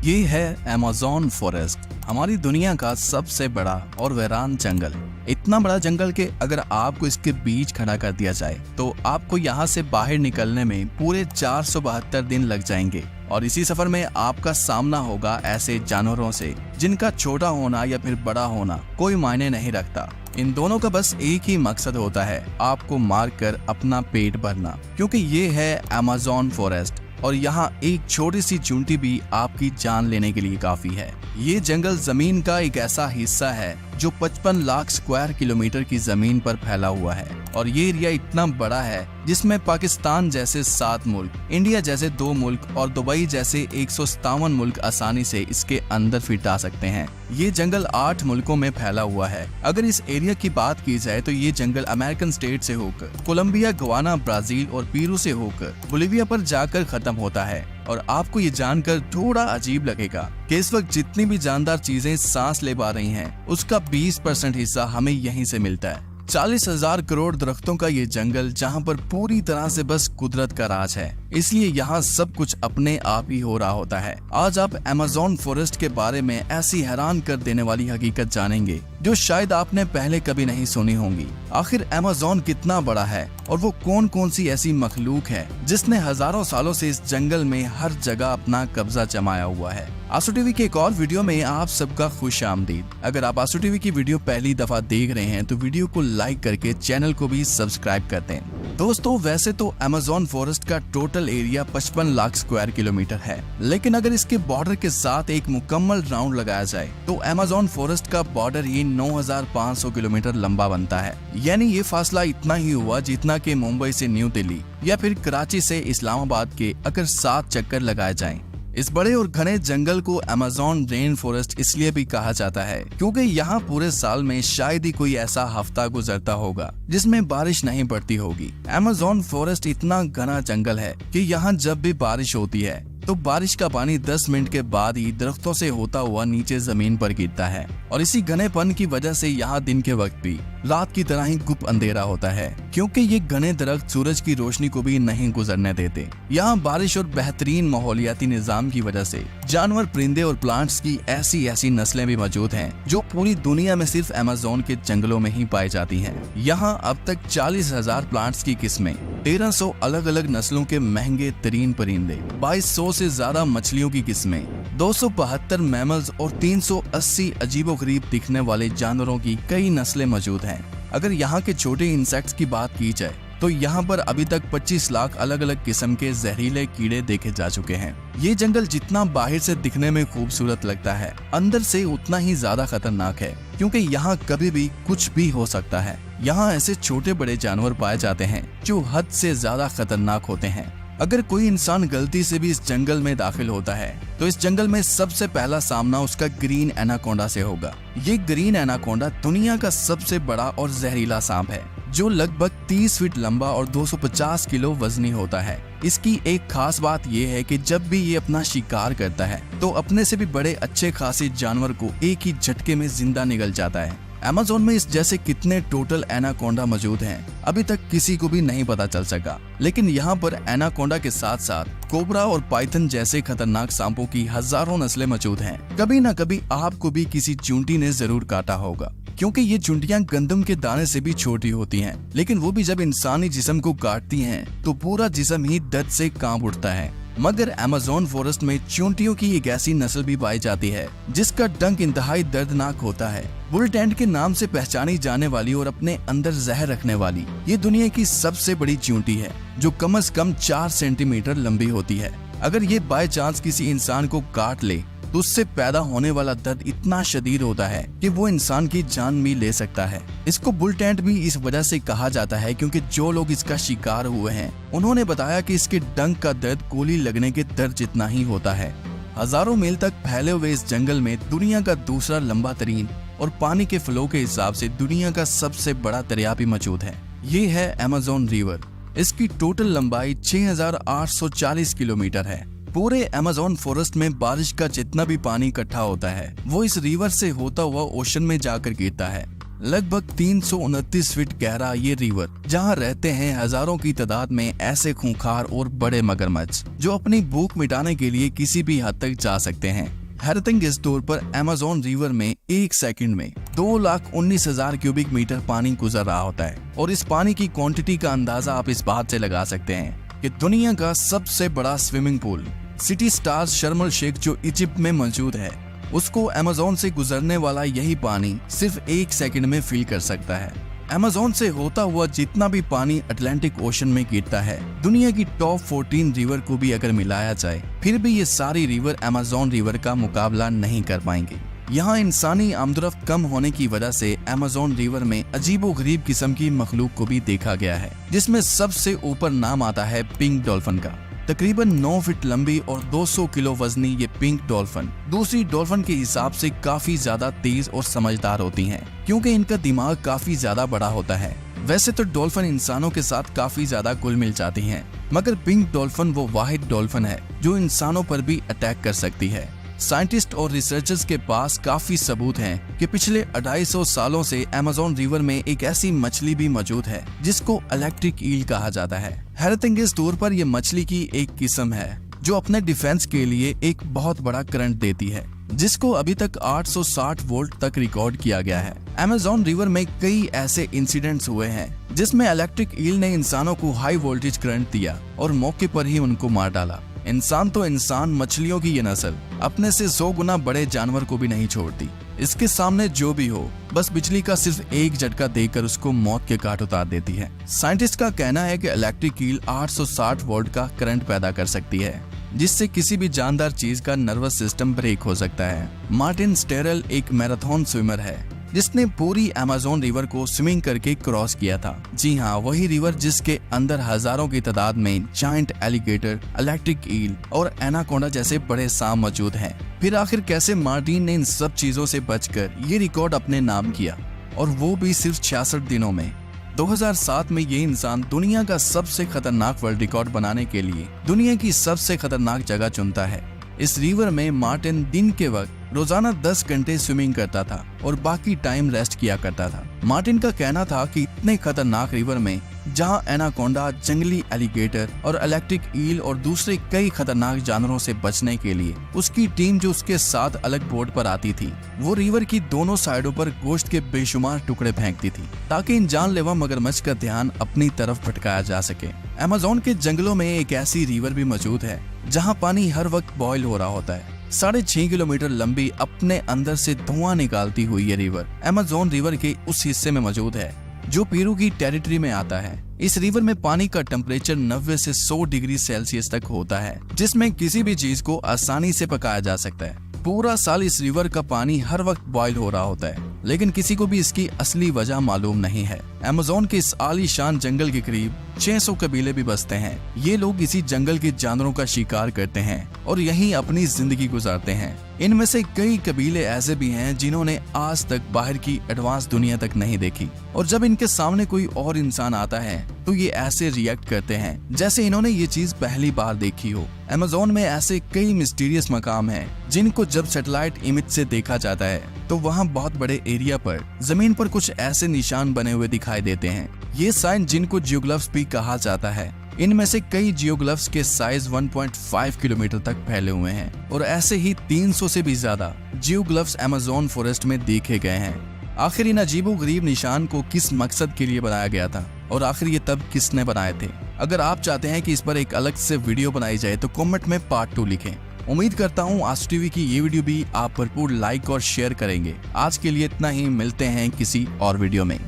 ये है Amazon forest, हमारी दुनिया का सबसे बड़ा और वीरान जंगल। इतना बड़ा जंगल के अगर आपको इसके बीच खड़ा कर दिया जाए तो आपको यहाँ से बाहर निकलने में पूरे 472 दिन लग जाएंगे। और इसी सफर में आपका सामना होगा ऐसे जानवरों से जिनका छोटा होना या फिर बड़ा होना कोई मायने नहीं रखता। इन दोनों का बस एक ही मकसद होता है, आपको मारकर अपना पेट भरना, क्योंकि ये है अमेज़न फॉरेस्ट और यहाँ एक छोटी सी चूंटी भी आपकी जान लेने के लिए काफी है। ये जंगल जमीन का एक ऐसा हिस्सा है जो 55 लाख स्क्वायर किलोमीटर की जमीन पर फैला हुआ है और ये एरिया इतना बड़ा है जिसमें पाकिस्तान जैसे 7 मुल्क, इंडिया जैसे 2 मुल्क और दुबई जैसे 157 मुल्क आसानी से इसके अंदर फिट आ सकते हैं। ये जंगल 8 मुल्कों में फैला हुआ है। अगर इस एरिया की बात की जाए तो ये जंगल अमेरिकन स्टेट से होकर कोलंबिया, गवाना, ब्राजील और पेरू से होकर बोलिविया पर जाकर खत्म होता है। और आपको ये जानकर थोड़ा अजीब लगेगा कि इस वक्त जितनी भी जानदार चीजें सांस ले पा रही हैं, उसका 20% हिस्सा हमें यहीं से मिलता है। 40,000 करोड़ दरख्तों का ये जंगल जहाँ पर पूरी तरह से बस कुदरत का राज है, इसलिए यहाँ सब कुछ अपने आप ही हो रहा होता है। आज आप अमेज़न फॉरेस्ट के बारे में ऐसी हैरान कर देने वाली हकीकत जानेंगे जो शायद आपने पहले कभी नहीं सुनी होंगी। आखिर अमेज़न कितना बड़ा है और वो कौन कौन सी ऐसी मखलूक है जिसने हजारों सालों से इस जंगल में हर जगह अपना कब्जा जमाया हुआ है। आंसू टीवी के एक और वीडियो में आप सबका खुश आमदीद। अगर आप आंसू टीवी की वीडियो पहली दफा देख रहे हैं तो वीडियो को लाइक करके चैनल को भी सब्सक्राइब कर दें। दोस्तों, वैसे तो अमेज़न फॉरेस्ट का total area 55 lakh square kilometre है, लेकिन अगर इसके बॉर्डर के साथ एक मुकम्मल राउंड लगाया जाए तो अमेज़न फॉरेस्ट का बॉर्डर ही 9,500 किलोमीटर लंबा बनता है। यानी ये फासला इतना ही हुआ जितना कि मुंबई से न्यू दिल्ली या फिर कराची से इस्लामाबाद के अगर 7 चक्कर लगाए जाएं। इस बड़े और घने जंगल को अमेज़न रेन फॉरेस्ट इसलिए भी कहा जाता है क्योंकि यहाँ पूरे साल में शायद ही कोई ऐसा हफ्ता गुजरता होगा जिसमें बारिश नहीं पड़ती होगी। अमेज़न फॉरेस्ट इतना घना जंगल है कि यहाँ जब भी बारिश होती है तो बारिश का पानी 10 मिनट के बाद ही दरख्तों से होता हुआ नीचे जमीन पर गिरता है और इसी घनेपन की वजह से यहाँ दिन के वक्त भी रात की तरह ही गुप अंधेरा होता है, क्योंकि ये घने दरख्त सूरज की रोशनी को भी नहीं गुजरने देते। यहाँ बारिश और बेहतरीन माहौलियाती निजाम की वजह से जानवर, परिंदे और प्लांट्स की ऐसी नस्लें भी मौजूद हैं जो पूरी दुनिया में सिर्फ अमेज़न के जंगलों में ही पाई जाती हैं। यहाँ अब तक 40,000 प्लांट्स की किस्में, 1300 अलग अलग नस्लों के महंगे तरीन परिंदे, 2200 से ज्यादा मछलियों की किस्में, 272 मैमल्स और 380 अजीबोगरीब दिखने वाले जानवरों की कई नस्लें मौजूद हैं। अगर यहाँ के छोटे इंसेक्ट्स की बात की जाए तो यहाँ पर अभी तक 25 लाख अलग अलग किस्म के जहरीले कीड़े देखे जा चुके हैं। ये जंगल जितना बाहर से दिखने में खूबसूरत लगता है, अंदर से उतना ही ज्यादा खतरनाक है, क्योंकि यहाँ कभी भी कुछ भी हो सकता है। यहाँ ऐसे छोटे बड़े जानवर पाए जाते हैं जो हद से ज्यादा खतरनाक होते हैं। अगर कोई इंसान गलती से भी इस जंगल में दाखिल होता है तो इस जंगल में सबसे पहला सामना उसका ग्रीन एनाकोंडा से होगा। ये ग्रीन एनाकोंडा दुनिया का सबसे बड़ा और जहरीला सांप है जो लगभग 30 फीट लंबा और 250 किलो वजनी होता है। इसकी एक खास बात यह है कि जब भी ये अपना शिकार करता है तो अपने से भी बड़े अच्छे खासे जानवर को एक ही झटके में जिंदा निगल जाता है। अमेज़न में इस जैसे कितने टोटल एनाकोंडा मौजूद हैं अभी तक किसी को भी नहीं पता चल सका, लेकिन यहाँ पर एनाकोंडा के साथ साथ कोबरा और पाइथन जैसे खतरनाक सांपों की हजारों नस्लें मौजूद हैं। कभी न कभी आपको भी किसी चूंटी ने जरूर काटा होगा, क्योंकि ये चूंटियां गंदम के दाने से भी छोटी होती हैं, लेकिन वो भी जब इंसानी जिस्म को काटती हैं तो पूरा जिस्म ही दर्द से कांप उठता है। मगर अमेज़न फॉरेस्ट में चूंटियों की एक ऐसी नस्ल भी पाई जाती है जिसका डंक इंतहाई दर्दनाक होता है। बुल टेंट के नाम से पहचानी जाने वाली और अपने अंदर जहर रखने वाली ये दुनिया की सबसे बड़ी चूंटी है जो कम से कम 4 सेंटीमीटर लंबी होती है। अगर ये बाय चांस किसी इंसान को काट ले तो उससे पैदा होने वाला दर्द इतना शदीद होता है कि वो इंसान की जान भी ले सकता है। इसको बुल टेंट भी इस वजह से कहा जाता है क्योंकि जो लोग इसका शिकार हुए हैं उन्होंने बताया कि इसके डंक का दर्द गोली लगने के दर्द जितना ही होता है। हजारों मील तक फैले हुए इस जंगल में दुनिया का दूसरा लंबा तरीन और पानी के फ्लो के हिसाब से दुनिया का सबसे बड़ा दरिया भी मौजूद है। ये है अमेज़न रिवर। इसकी टोटल लंबाई 6,840 किलोमीटर है। पूरे अमेज़न फॉरेस्ट में बारिश का जितना भी पानी इकट्ठा होता है वो इस रिवर से होता हुआ ओशन में जाकर गिरता है। लगभग 329 फीट गहरा ये रिवर, जहाँ रहते हैं हजारों की तादाद में ऐसे खूंखार और बड़े मगरमच्छ जो अपनी भूख मिटाने के लिए किसी भी हद तक जा सकते हैं। हैरतिंग इस तौर पर अमेज़न रिवर में एक सेकंड में 2,19,000 क्यूबिक मीटर पानी गुजर रहा होता है। और इस पानी की क्वांटिटी का अंदाजा आप इस बात से लगा सकते हैं कि दुनिया का सबसे बड़ा स्विमिंग पूल सिटी स्टार्स शर्म अल शेख जो इजिप्ट में मौजूद है, उसको अमेज़न से गुजरने वाला यही पानी सिर्फ एक सेकंड में फिल कर सकता है। अमेज़न से होता हुआ जितना भी पानी अटलांटिक ओशन में गिरता है, दुनिया की टॉप 14 रिवर को भी अगर मिलाया जाए, फिर भी ये सारी रिवर अमेज़न रिवर का मुकाबला नहीं कर पाएंगे। यहाँ इंसानी आमदरफ्त कम होने की वजह से अमेज़न रिवर में अजीबोगरीब किस्म की मखलूक को भी देखा गया है, जिसमें सबसे ऊपर नाम आता है पिंक डॉल्फिन का। तकरीबन 9 फीट लंबी और 200 किलो वजनी ये पिंक डॉल्फिन दूसरी डॉल्फिन के हिसाब से काफी ज्यादा तेज और समझदार होती हैं, क्योंकि इनका दिमाग काफी ज्यादा बड़ा होता है। वैसे तो डॉल्फिन इंसानों के साथ काफी ज्यादा घुल मिल जाती हैं, मगर पिंक डॉल्फिन वो वाहिद डॉल्फिन है जो इंसानों पर भी अटैक कर सकती है। साइंटिस्ट और रिसर्चर्स के पास काफी सबूत हैं कि पिछले 250 सालों से अमेज़न रिवर में एक ऐसी मछली भी मौजूद है जिसको इलेक्ट्रिक ईल कहा जाता है। हैरतअंगेज तौर पर यह मछली की एक किस्म है जो अपने डिफेंस के लिए एक बहुत बड़ा करंट देती है, जिसको अभी तक 860 वोल्ट तक रिकॉर्ड किया गया है। अमेज़न रिवर में कई ऐसे इंसिडेंट्स हुए हैं जिसमें इलेक्ट्रिक ईल ने इंसानों को हाई वोल्टेज करंट दिया और मौके पर ही उनको मार डाला। इंसान तो इंसान, मछलियों की ये नस्ल अपने से 100 गुना बड़े जानवर को भी नहीं छोड़ती। इसके सामने जो भी हो, बस बिजली का सिर्फ एक झटका देकर उसको मौत के घाट उतार देती है। साइंटिस्ट का कहना है कि इलेक्ट्रिक ईल 860 वोल्ट का करंट पैदा कर सकती है, जिससे किसी भी जानदार चीज का नर्वस सिस्टम ब्रेक हो सकता है। मार्टिन स्टेरल एक मैराथन स्विमर है जिसने पूरी अमेज़न रिवर को स्विमिंग करके क्रॉस किया था। जी हाँ, वही रिवर जिसके अंदर हजारों की तादाद में जायंट एलिगेटर, इलेक्ट्रिक ईल और एनाकोंडा जैसे बड़े सांप मौजूद हैं। फिर आखिर कैसे मार्टिन ने इन सब चीजों से बचकर ये रिकॉर्ड अपने नाम किया, और वो भी सिर्फ 66 दिनों में। 2007 में ये इंसान दुनिया का सबसे खतरनाक वर्ल्ड रिकॉर्ड बनाने के लिए दुनिया की सबसे खतरनाक जगह चुनता है। इस रिवर में मार्टिन दिन के वक्त रोजाना 10 घंटे स्विमिंग करता था और बाकी टाइम रेस्ट किया करता था। मार्टिन का कहना था कि इतने खतरनाक रिवर में जहां एनाकोंडा, जंगली एलिगेटर और इलेक्ट्रिक ईल और दूसरे कई खतरनाक जानवरों से बचने के लिए उसकी टीम जो उसके साथ अलग बोट पर आती थी, वो रिवर की दोनों साइडों पर गोश्त के बेशुमार टुकड़े फेंकती थी ताकि इन जानलेवा मगरमच्छ का ध्यान अपनी तरफ भटकाया जा सके। अमेज़न के जंगलों में एक ऐसी रिवर भी मौजूद है जहाँ पानी हर वक्त बॉयल हो रहा होता है। 6.5 किलोमीटर लंबी, अपने अंदर से धुआं निकालती हुई ये रिवर अमेज़न रिवर के उस हिस्से में मौजूद है जो पेरू की टेरिटरी में आता है। इस रिवर में पानी का टेम्परेचर 90 से 100 डिग्री सेल्सियस तक होता है, जिसमें किसी भी चीज को आसानी से पकाया जा सकता है। पूरा साल इस रिवर का पानी हर वक्त बॉयल हो रहा होता है, लेकिन किसी को भी इसकी असली वजह मालूम नहीं है। अमेज़न के इस आलीशान जंगल के करीब 600 कबीले भी बसते हैं। ये लोग इसी जंगल के जानवरों का शिकार करते हैं और यहीं अपनी जिंदगी गुजारते हैं। इनमें से कई कबीले ऐसे भी हैं जिन्होंने आज तक बाहर की एडवांस दुनिया तक नहीं देखी, और जब इनके सामने कोई और इंसान आता है तो ये ऐसे रिएक्ट करते हैं जैसे इन्होंने ये चीज पहली बार देखी हो। अमेज़न में ऐसे कई मिस्टीरियस मकाम हैं जिनको जब सैटेलाइट इमेज से देखा जाता है तो वहाँ बहुत बड़े एरिया पर जमीन पर कुछ ऐसे निशान बने हुए दिखाई देते हैं। ये साइन जिनको जियोग्लिफ्स भी कहा जाता है। इनमें से कई जियोग्लिफ्स के साइज 1.5 किलोमीटर तक फैले हुए हैं और ऐसे ही 300 से भी ज्यादा जियोग्लिफ्स अमेज़न फॉरेस्ट में देखे गए हैं। आखिर इन अजीबोगरीब निशान को किस मकसद के लिए बनाया गया था और आखिर ये तब किसने बनाए थे? अगर आप चाहते हैं कि इस पर एक अलग से वीडियो बनाई जाए तो कमेंट में पार्ट 2 लिखें। उम्मीद करता हूँ आज टीवी की ये वीडियो भी आप भरपूर लाइक और शेयर करेंगे। आज के लिए इतना ही, मिलते हैं किसी और वीडियो में।